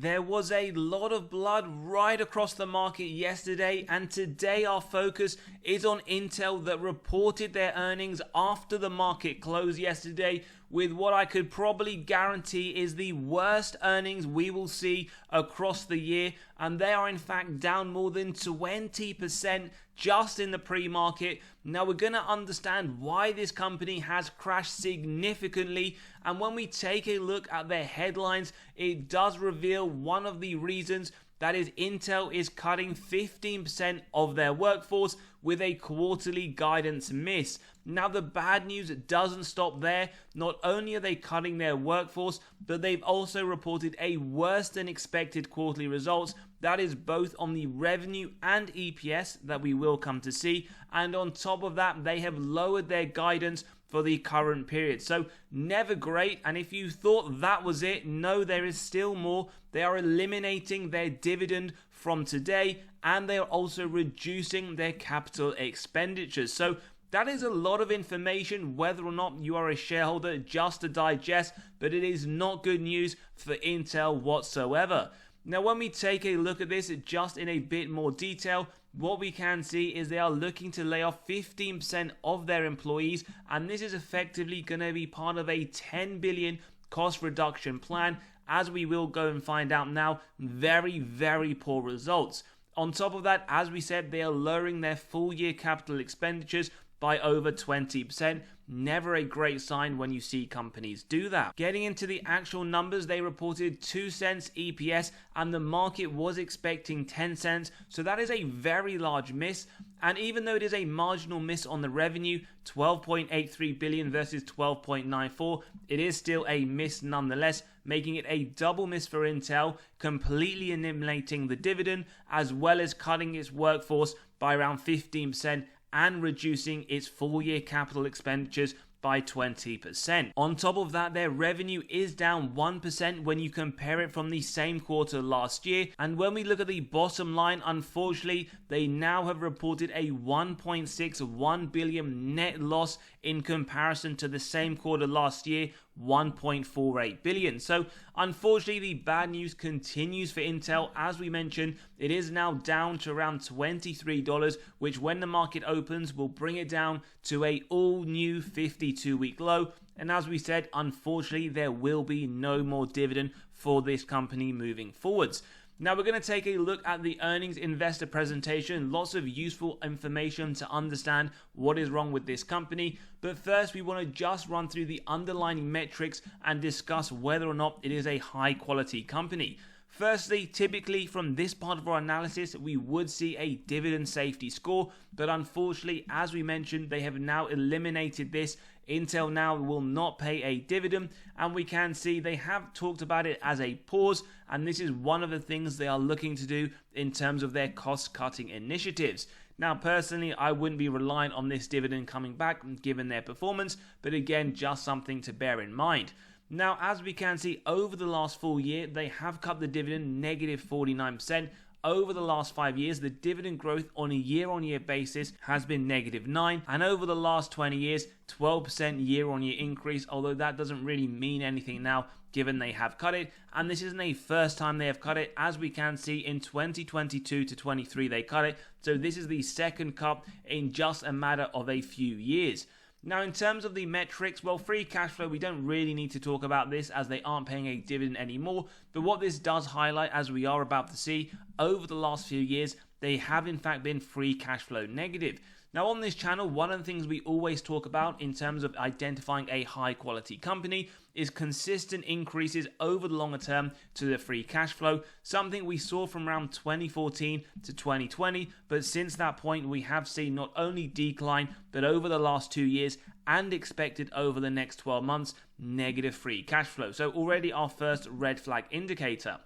There was a lot of blood right across the market yesterday, and today our focus is on Intel that reported their earnings after the market closed yesterday with what I could probably guarantee is the worst earnings we will see across the year, and they are in fact down more than 20% just in the pre-market. Now we're going to understand why this company has crashed significantly, and when we take a look at their headlines, it does reveal one of the reasons. That is, Intel is cutting 15% of their workforce with a quarterly guidance miss. Now, the bad news doesn't stop there. Not only are they cutting their workforce, but they've also reported a worse than expected quarterly results. That is both on the revenue and EPS that we will come to see. And on top of that, they have lowered their guidance for the current period. So never great. And if you thought that was it, no, there is still more. They are eliminating their dividend from today, and they are also reducing their capital expenditures. So that is a lot of information, whether or not you are a shareholder, just to digest, but it is not good news for Intel whatsoever. Now, when we take a look at this just in a bit more detail, what we can see is they are looking to lay off 15% of their employees, and this is effectively going to be part of a $10 billion cost reduction plan, as we will go and find out now. Very, very poor results. On top of that, as we said, they are lowering their full year capital expenditures by over 20%. Never a great sign when you see companies do that. Getting into the actual numbers, they reported 2 cents EPS and the market was expecting 10 cents. So that is a very large miss. And even though it is a marginal miss on the revenue, 12.83 billion versus 12.94, it is still a miss nonetheless, making it a double miss for Intel, completely eliminating the dividend as well as cutting its workforce by around 15% and reducing its full year capital expenditures by 20%. On top of that, their revenue is down 1% when you compare it from the same quarter last year. And when we look at the bottom line, unfortunately, they now have reported a 1.61 billion net loss in comparison to the same quarter last year, 1.48 billion. So unfortunately, the bad news continues for Intel. As we mentioned, it is now down to around $23, which when the market opens will bring it down to a all new 52-week low. And as we said, unfortunately, there will be no more dividend for this company moving forwards. Now we're going to take a look at the earnings investor presentation. Lots of useful information to understand what is wrong with this company. But first, we want to just run through the underlying metrics and discuss whether or not it is a high quality company. Firstly, typically from this part of our analysis, we would see a dividend safety score, but unfortunately, as we mentioned, they have now eliminated this. Intel now will not pay a dividend, and we can see they have talked about it as a pause, and this is one of the things they are looking to do in terms of their cost-cutting initiatives. Now, personally, I wouldn't be relying on this dividend coming back given their performance, but again, just something to bear in mind. Now, as we can see, over the last full year, they have cut the dividend negative 49%. Over the last 5 years, the dividend growth on a year-on-year basis has been negative 9%, and over the last 20 years, 12% year-on-year increase, although that doesn't really mean anything now given they have cut it, and this isn't a first time they have cut it. As we can see, in 2022 to 23 they cut it, so this is the second cut in just a matter of a few years. Now, in terms of the metrics, well, free cash flow, we don't really need to talk about this as they aren't paying a dividend anymore. But what this does highlight, as we are about to see, over the last few years, they have in fact been free cash flow negative. Now, on this channel, one of the things we always talk about in terms of identifying a high quality company is consistent increases over the longer term to the free cash flow, something we saw from around 2014 to 2020, but since that point we have seen not only decline, but over the last 2 years and expected over the next 12 months, negative free cash flow. So already our first red flag indicator.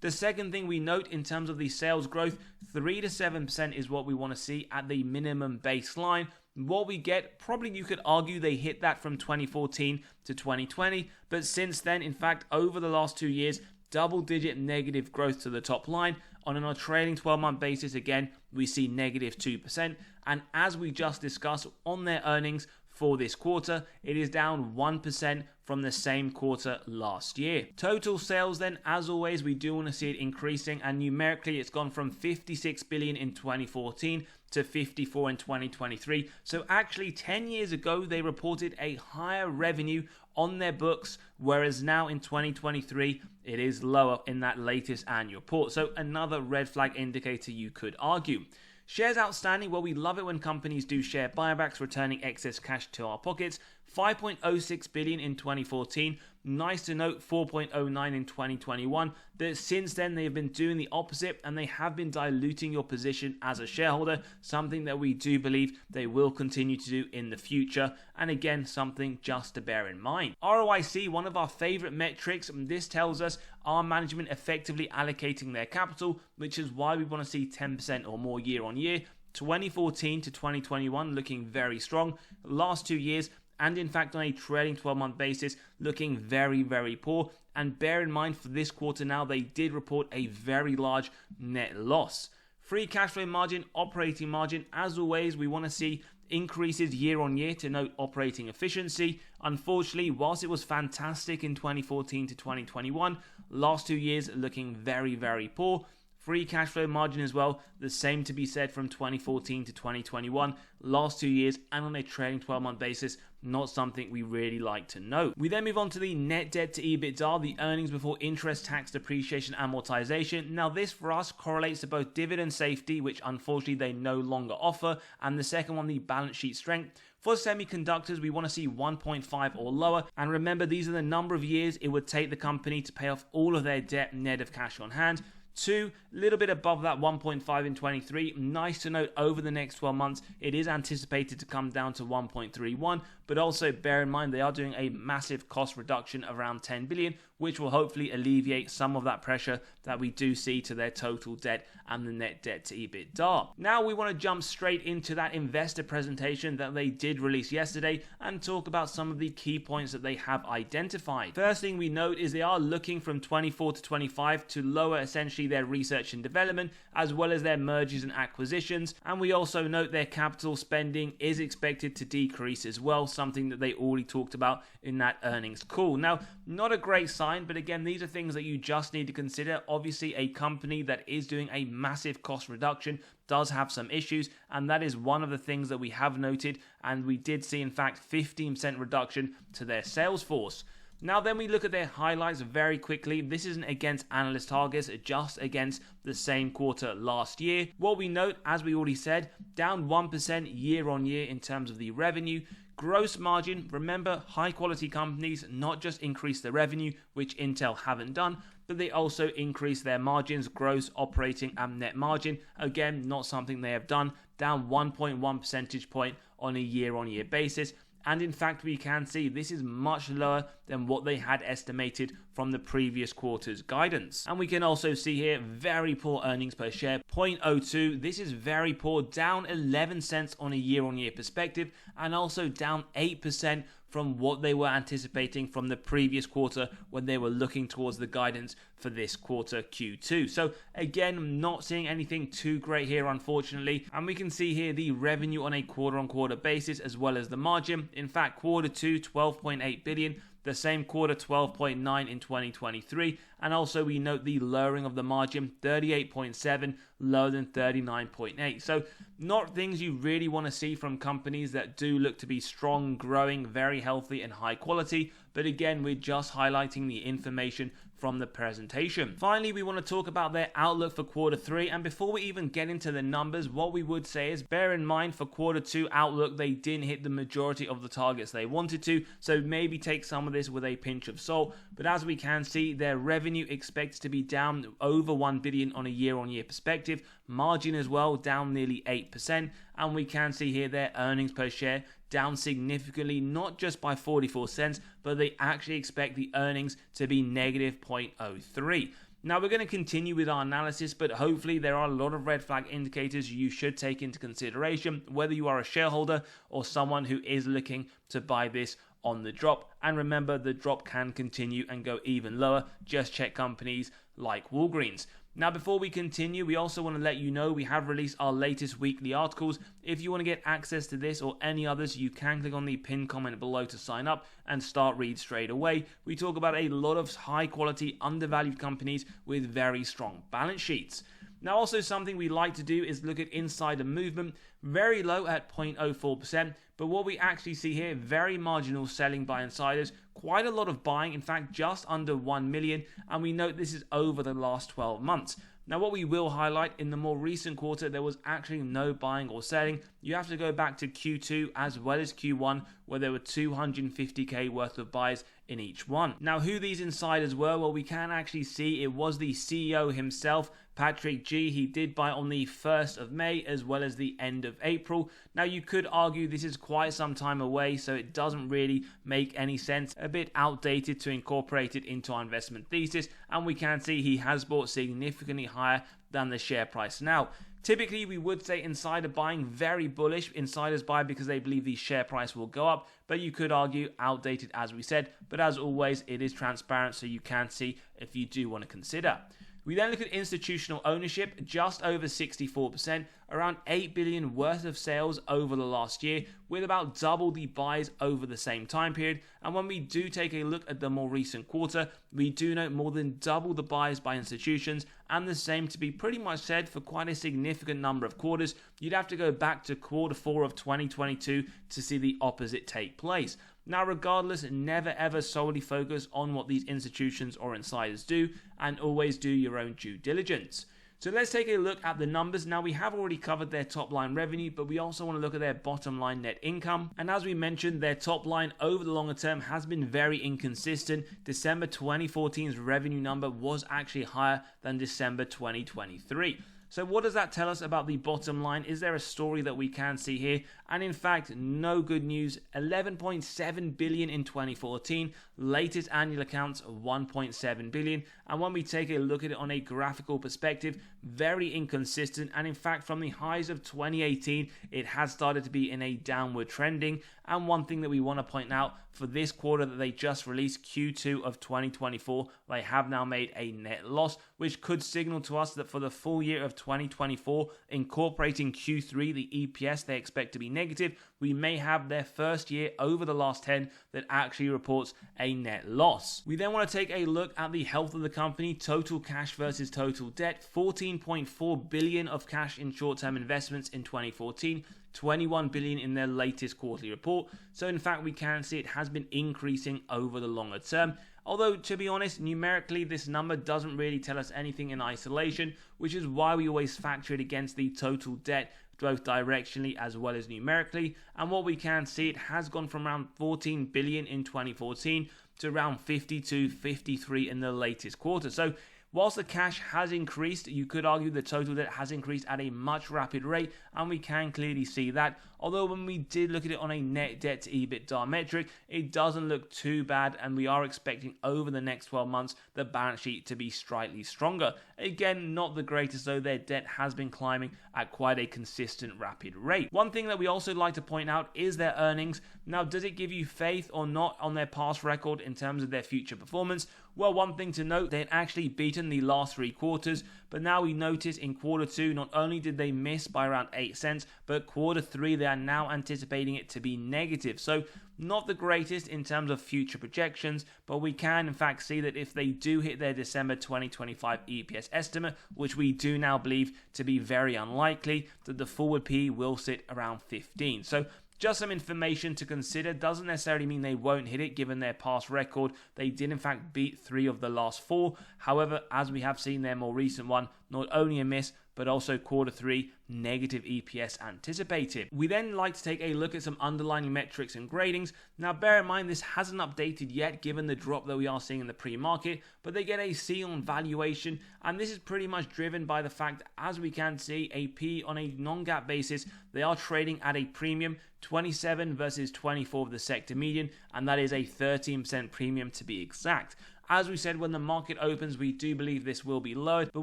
The second thing we note in terms of the sales growth, 3 to 7% is what we want to see at the minimum baseline. What we get, probably you could argue they hit that from 2014 to 2020, but since then, in fact, over the last 2 years, double-digit negative growth to the top line. On a trailing 12-month basis, again, we see negative 2%. And as we just discussed on their earnings for this quarter, it is down 1% from the same quarter last year. Total sales then, as always, we do want to see it increasing, and numerically it's gone from 56 billion in 2014 to 54 in 2023. So actually 10 years ago they reported a higher revenue on their books, whereas now in 2023 it is lower in that latest annual report. So another red flag indicator, you could argue. Shares outstanding, well, we love it when companies do share buybacks, returning excess cash to our pockets. 5.06 billion in 2014. Nice to note, 4.09 in 2021. That since then they have been doing the opposite, and they have been diluting your position as a shareholder, something that we do believe they will continue to do in the future, and again, something just to bear in mind. ROIC, one of our favorite metrics, and this tells us our management effectively allocating their capital, which is why we want to see 10% or more year on year. 2014 to 2021 looking very strong. Last 2 years, and in fact on a trailing 12-month basis, looking very, very poor. And bear in mind, for this quarter now, they did report a very large net loss. Free cash flow margin, operating margin, as always, we want to see increases year on year to note operating efficiency. Unfortunately, whilst it was fantastic in 2014 to 2021, last 2 years looking very, very poor. Free cash flow margin as well, the same to be said from 2014 to 2021, last 2 years, and on a trailing 12-month basis, not something we really like to note. We then move on to the net debt to EBITDA, the earnings before interest, tax, depreciation, amortization. Now this for us correlates to both dividend safety, which unfortunately they no longer offer, and the second one, the balance sheet strength. For semiconductors, we want to see 1.5 or lower, and remember, these are the number of years it would take the company to pay off all of their debt net of cash on hand. 2, a little bit above that 1.5 in 23. Nice to note, over the next 12 months, it is anticipated to come down to 1.31, but also bear in mind they are doing a massive cost reduction of around 10 billion, which will hopefully alleviate some of that pressure that we do see to their total debt and the net debt to EBITDA. Now we want to jump straight into that investor presentation that they did release yesterday and talk about some of the key points that they have identified. First thing we note is they are looking from 24 to 25 to lower essentially their research and development as well as their mergers and acquisitions, and we also note their capital spending is expected to decrease as well, something that they already talked about in that earnings call. Now, not a great sign, but again, these are things that you just need to consider. Obviously, a company that is doing a massive cost reduction does have some issues, and that is one of the things that we have noted, and we did see in fact 15% reduction to their sales force. Now then we look at their highlights very quickly. This isn't against analyst targets, just against the same quarter last year. What we note, as we already said, down 1% year on year in terms of the revenue. Gross margin, remember, high quality companies not just increase their revenue, which Intel haven't done, but they also increase their margins, gross, operating and net margin. Again, not something they have done, down 1.1 percentage point on a year on year basis. And in fact, we can see this is much lower than what they had estimated from the previous quarter's guidance. And we can also see here very poor earnings per share, 0.02. This is very poor, down 11 cents on a year-on-year perspective, and also down 8% from what they were anticipating from the previous quarter when they were looking towards the guidance for this quarter Q2. So again, not seeing anything too great here, unfortunately. And we can see here the revenue on a quarter-on-quarter basis as well as the margin. In fact, quarter 2, 12.8 billion. The same quarter, 12.9 in 2023. And also we note the lowering of the margin, 38.7, lower than 39.8. So not things you really want to see from companies that do look to be strong, growing, very healthy and high quality. But again, we're just highlighting the information from the presentation. Finally, we want to talk about their outlook for quarter 3. And before we even get into the numbers, what we would say is bear in mind for quarter 2 outlook, they didn't hit the majority of the targets they wanted to. So maybe take some of this with a pinch of salt. But as we can see, their revenue expects to be down over 1 billion on a year-on-year perspective. Margin as well, down nearly 8%. And we can see here their earnings per share down significantly, not just by 44 cents, but they actually expect the earnings to be negative 0.03. Now we're going to continue with our analysis, but hopefully there are a lot of red flag indicators you should take into consideration, whether you are a shareholder or someone who is looking to buy this on the drop. And remember, the drop can continue and go even lower. Just check companies like Walgreens. Now, before we continue, we also want to let you know we have released our latest weekly articles. If you want to get access to this or any others, you can click on the pinned comment below to sign up and start read straight away. We talk about a lot of high quality, undervalued companies with very strong balance sheets. Now, also something we like to do is look at insider movement, very low at 0.04%, but what we actually see here, very marginal selling by insiders, quite a lot of buying, in fact just under 1 million, and we note this is over the last 12 months. Now, what we will highlight, in the more recent quarter, there was actually no buying or selling. You have to go back to Q2 as well as Q1, where there were 250k worth of buys in each one. Now, who these insiders were, well, we can actually see it was the CEO himself, Patrick G. He did buy on the 1st of May as well as the end of April. Now, you could argue this is quite some time away, so it doesn't really make any sense. A bit outdated to incorporate it into our investment thesis, and we can see he has bought significantly higher than the share price. Now, typically, we would say insider buying, very bullish. Insiders buy because they believe the share price will go up, but you could argue outdated, as we said. But as always, it is transparent, so you can see if you do want to consider. We then look at institutional ownership, just over 64%, around 8 billion worth of sales over the last year, with about double the buys over the same time period. And when we do take a look at the more recent quarter, we do note more than double the buys by institutions, and the same to be pretty much said for quite a significant number of quarters. You'd have to go back to Q4 of 2022 to see the opposite take place. Now, regardless, never ever solely focus on what these institutions or insiders do, and always do your own due diligence. So let's take a look at the numbers. Now, we have already covered their top line revenue, but we also want to look at their bottom line net income. And as we mentioned, their top line over the longer term has been very inconsistent. December 2014's revenue number was actually higher than December 2023. So what does that tell us about the bottom line? Is there a story that we can see here? And in fact, no good news. 11.7 billion in 2014, latest annual accounts 1.7 billion. And when we take a look at it on a graphical perspective, very inconsistent. And in fact, from the highs of 2018, it has started to be in a downward trending. And one thing that we want to point out for this quarter that they just released, Q2 of 2024, they have now made a net loss, which could signal to us that for the full year of 2024, incorporating Q3, the EPS they expect to be negative, we may have their first year over the last 10 that actually reports a net loss. We then want to take a look at the health of the company, total cash versus total debt, 14.4 billion of cash in short-term investments in 2014, 21 billion in their latest quarterly report. So in fact, we can see it has been increasing over the longer term. Although, to be honest, numerically, this number doesn't really tell us anything in isolation, which is why we always factor it against the total debt, both directionally as well as numerically. And what we can see, it has gone from around 14 billion in 2014 to around 52, 53 in the latest quarter. So whilst the cash has increased, you could argue the total debt has increased at a much rapid rate, and we can clearly see that. Although when we did look at it on a net debt to EBITDA metric, it doesn't look too bad, and we are expecting over the next 12 months the balance sheet to be slightly stronger. Again, not the greatest, though their debt has been climbing at quite a consistent rapid rate. One thing that we also like to point out is their earnings. Now, does it give you faith or not on their past record in terms of their future performance? Well, one thing to note, they had actually beaten the last 3 quarters, but now we notice in Q2, not only did they miss by around 8 cents, but Q3, they are now anticipating it to be negative. So not the greatest in terms of future projections, but we can in fact see that if they do hit their December 2025 EPS estimate, which we do now believe to be very unlikely, that the forward P will sit around 15. So just some information to consider. Doesn't necessarily mean they won't hit it given their past record. They did in fact beat 3 of the last 4. However, as we have seen their more recent one, not only a miss, but also Q3 negative EPS anticipated. We then like to take a look at some underlying metrics and gradings. Now bear in mind this hasn't updated yet given the drop that we are seeing in the pre-market, but they get a C on valuation, and this is pretty much driven by the fact, as we can see, a P on a non-GAAP basis, they are trading at a premium, 27 versus 24 of the sector median, and that is a 13% premium to be exact. As we said, when the market opens, we do believe this will be lowered. But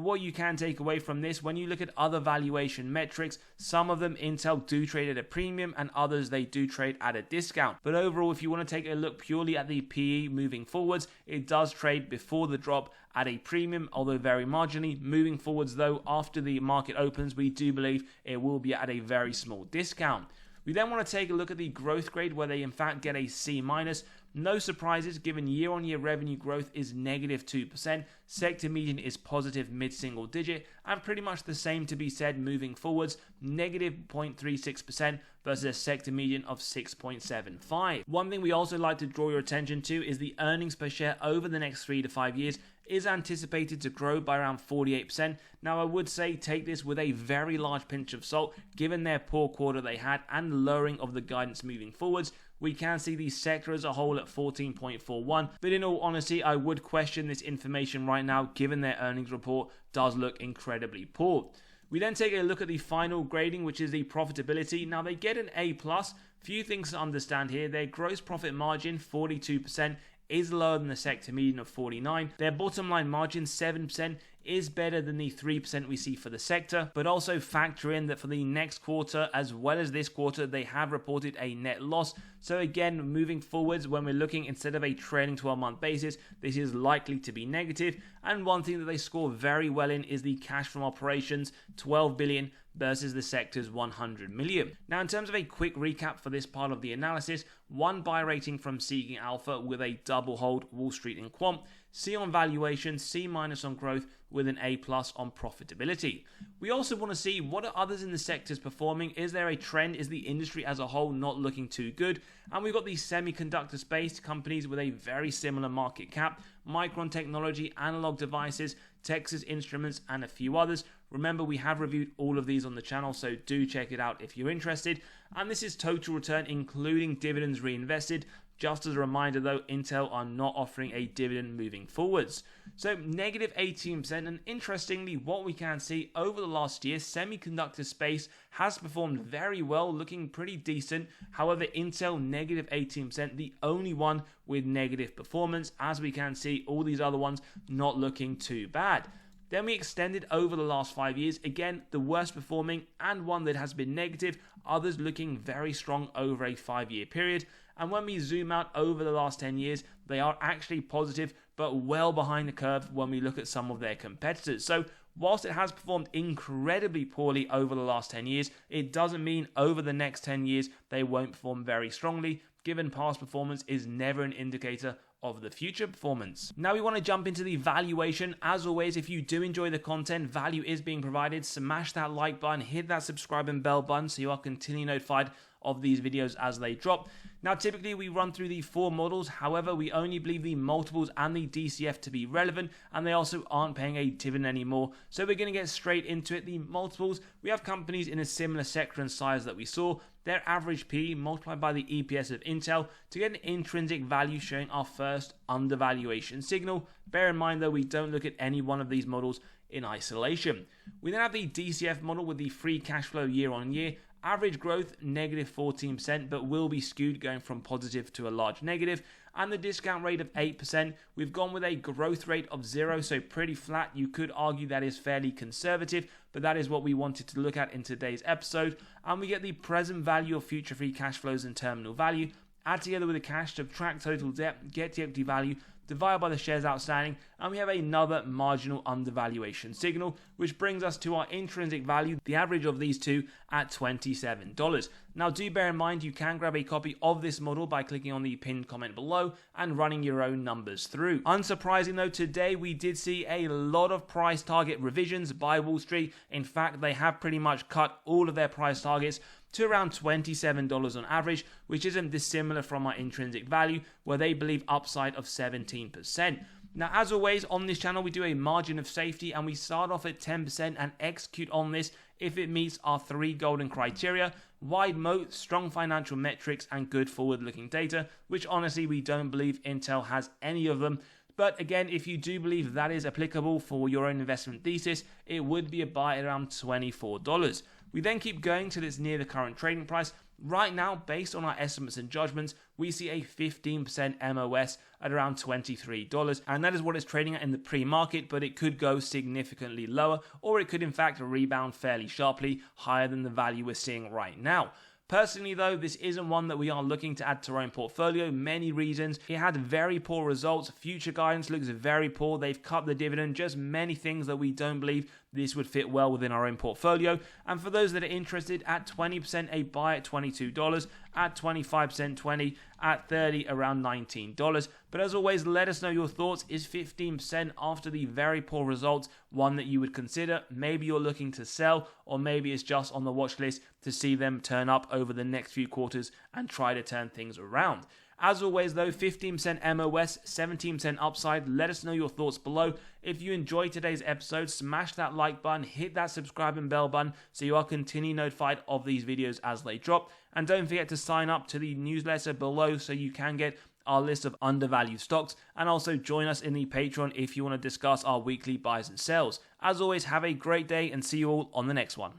what you can take away from this, when you look at other valuation metrics, some of them Intel do trade at a premium and others they do trade at a discount. But overall, if you want to take a look purely at the PE moving forwards, it does trade before the drop at a premium, although very marginally. Moving forwards though, after the market opens, we do believe it will be at a very small discount. We then want to take a look at the growth grade, where they in fact get a C-. No surprises given year-on-year revenue growth is -2%, sector median is positive mid-single digit, and pretty much the same to be said moving forwards, -0.36% versus a sector median of 6.75. One thing we also like to draw your attention to is the earnings per share over the next 3 to 5 years is anticipated to grow by around 48%. Now I would say take this with a very large pinch of salt given their poor quarter they had and lowering of the guidance moving forwards. We can see the sector as a whole at 14.41, but in all honesty, I would question this information right now given their earnings report does look incredibly poor. We then take a look at the final grading, which is the profitability. Now they get an A+. Few things to understand here. Their gross profit margin, 42%, is lower than the sector median of 49%. Their bottom line margin, 7%, is better than the 3% we see for the sector, but also factor in that for the next quarter as well as this quarter, they have reported a net loss. So again, moving forwards, when we're looking instead of a trailing 12-month basis, this is likely to be negative. And one thing that they score very well in is the cash from operations, 12 billion versus the sector's 100 million. Now, in terms of a quick recap for this part of the analysis, 1 buy rating from Seeking Alpha with a double hold Wall Street and Quant, C on valuation, C- on growth with an A+ on profitability. We also want to see what are others in the sectors performing. Is there a trend? Is the industry as a whole not looking too good? And we've got the semiconductor space companies with a very similar market cap, Micron Technology, Analog Devices, Texas Instruments, and a few others. Remember, we have reviewed all of these on the channel, so do check it out if you're interested. And this is total return, including dividends reinvested. Just as a reminder though, Intel are not offering a dividend moving forwards. So -18%, and interestingly, what we can see over the last year, semiconductor space has performed very well, looking pretty decent. However, Intel -18%, the only one with negative performance, as we can see all these other ones not looking too bad. Then we extended over the last 5 years, again the worst performing and one that has been negative, others looking very strong over a 5-year period. And when we zoom out over the last 10 years, they are actually positive, but well behind the curve when we look at some of their competitors. So whilst it has performed incredibly poorly over the last 10 years, it doesn't mean over the next 10 years they won't perform very strongly, given past performance is never an indicator of the future performance. Now we want to jump into the valuation. As always, if you do enjoy the content, value is being provided, smash that like button, hit that subscribe and bell button so you are continually notified of these videos as they drop. Now typically we run through the 4 models, however we only believe the multiples and the DCF to be relevant, and they also aren't paying a dividend anymore, so we're going to get straight into it. The multiples, we have companies in a similar sector and size that we saw, their average PE multiplied by the EPS of Intel to get an intrinsic value showing our first undervaluation signal. Bear in mind though, we don't look at any one of these models in isolation. We then have the DCF model with the free cash flow year on year. Average growth -14%, but will be skewed going from positive to a large negative. And the discount rate of 8%. We've gone with a growth rate of 0, so pretty flat. You could argue that is fairly conservative, but that is what we wanted to look at in today's episode. And we get the present value of future free cash flows and terminal value. Add together with the cash, subtract total debt, get the equity value, divide by the shares outstanding, and we have another marginal undervaluation signal, which brings us to our intrinsic value, the average of these two at $27. Now do bear in mind you can grab a copy of this model by clicking on the pinned comment below and running your own numbers through. Unsurprising though, today we did see a lot of price target revisions by Wall Street. In fact, they have pretty much cut all of their price targets to around $27 on average, which isn't dissimilar from our intrinsic value, where they believe upside of 17%. Now, as always, on this channel, we do a margin of safety, and we start off at 10% and execute on this if it meets our 3 golden criteria: wide moat, strong financial metrics, and good forward-looking data, which honestly, we don't believe Intel has any of them. But again, if you do believe that is applicable for your own investment thesis, it would be a buy at around $24. We then keep going till it's near the current trading price. Right now, based on our estimates and judgments, we see a 15% MOS at around $23, and that is what it's trading at in the pre-market, but it could go significantly lower, or it could in fact rebound fairly sharply higher than the value we're seeing right now. Personally though, this isn't one that we are looking to add to our own portfolio. Many reasons. It had very poor results. Future guidance looks very poor. They've cut the dividend. Just many things that we don't believe this would fit well within our own portfolio. And for those that are interested, at 20% a buy at $22, at 25% 20, at 30 around $19. But as always, let us know your thoughts. Is 15% after the very poor results one that you would consider? Maybe you're looking to sell, or maybe it's just on the watch list to see them turn up over the next few quarters and try to turn things around. As always though, 15% MOS, 17% upside. Let us know your thoughts below. If you enjoyed today's episode, smash that like button, hit that subscribe and bell button so you are continually notified of these videos as they drop. And don't forget to sign up to the newsletter below so you can get our list of undervalued stocks, and also join us in the Patreon if you want to discuss our weekly buys and sells. As always, have a great day and see you all on the next one.